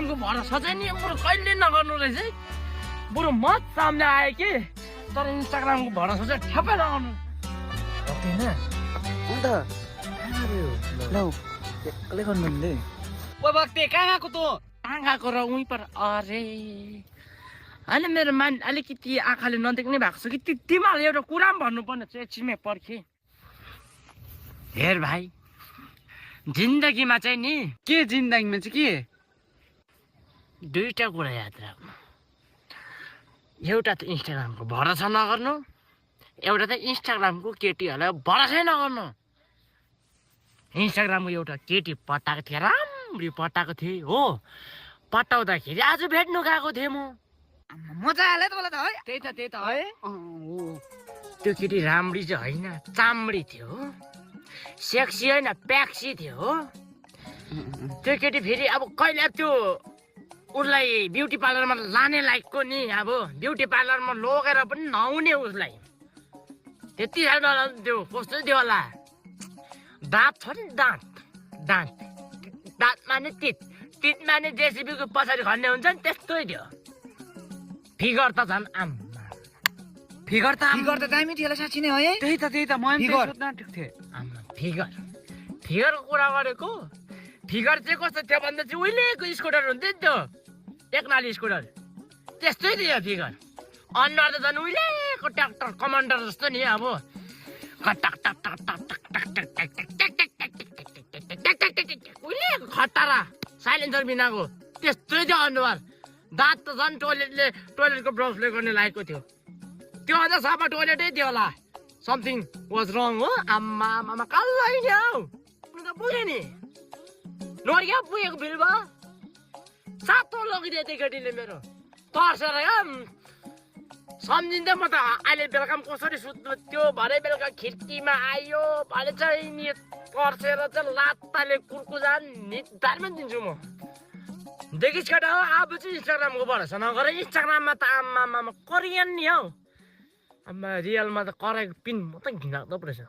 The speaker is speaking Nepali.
इन्स्टाग्रामको भरोसा चाहिँ नि बरु कहिले नगर्नु रहेछ है। बरु म सामने आएँ कि तर इन्स्टाग्रामको भरोसा चाहिँ ठ्याप्पै नगर्नु। होइन अन्त कहाँ गयो लौ एक्लै गर्नुहुँदै ओ भक्ति कहाँ गएको तँ? कहाँ गएको र उहीँ पर अरे होइन मेरो अलिकति आँखाले नदेख्ने भएको छ कि तिमीहरूले एउटा कुरा पनि भन्नुपर्ने छ। एकछिनमै पर्खे हेर भाइ, जिन्दगीमा चाहिँ नि के जिन्दगीमा चाहिँ के दुईटा कुरा याद राख्नु। एउटा त इन्स्टाग्रामको भरोसा नगर्नु, एउटा त इन्स्टाग्रामको केटीहरूलाई भरोसै नगर्नु। इन्स्टाग्रामको एउटा केटी पटाएको थिएँ, राम्ररी पटाएको थिएँ हो। पटाउँदाखेरि आज भेट्नु गएको थिएँ म। मजा आयो तपाईँलाई त है। त्यही त है। त्यो केटी राम्री चाहिँ होइन, चाम्री थियो हो। सेक्सी होइन, प्याक्सी थियो हो। त्यो केटी फेरि अब कहिले त्यो उसलाई ब्युटी पार्लरमा लाने लायकको नि, अब ब्युटी पार्लरमा लगेर पनि नहुने उसलाई। त्यति साह्रो त्यो कस्तो थियो होला, दाँत छ नि दाँत, दाँत माने तित माने जेसिबीको पछाडि खन्ने हुन्छ नि त्यस्तै थियो। फिगर त झन् आम्मा, फिगर त दामी थियो होला साँच्ची नै है। त्यही त म पनि सोध्न आँटेको थिएँ। आम्मा फिगरको कुरा गरेको। फिगर चाहिँ कस्तो थियो भन्दा चाहिँ उहिलेको स्कुटर हुन्थ्यो नि त्यो, टेक्नाली स्कुटर, त्यस्तै थियो फिगर। अनुहार त झन् उहिलेको ट्र्याक्टर कमान्डर जस्तो नि, अब उहिलेको खटारा साइलेन्सर बिनाको त्यस्तै थियो अनुहार। दाँत त झन् टोइलेटको ब्रसले गर्ने लायकको थियो। त्यो अझ सफा टोइलेटै थियो होला। समथिङ वाज रङ हो। आम्मा कल्लै नि हौ, त पुग्यो नि नरिया पुगेको बिल भयो। सातो लगिदियो त्यो केटीले मेरो तर्सेर क्या। सम्झिँदै म त अहिले बेलुका पनि कसरी सुत्नु त्यो भरे बेलुका खिड्कीमा आयो भने चाहिँ नि तर्सेर चाहिँ लात्ताले कुर्कुजान निधारमा दिन्छु म। देखिस् केटा हो, अब चाहिँ इन्स्टाग्रामको भरोसा नगर। इन्स्टाग्राममा त आम्मा कोरियन नि हौ। आम्मा रियलमा त कराएको पिन म त घिनलाग्दो पो रहेछ।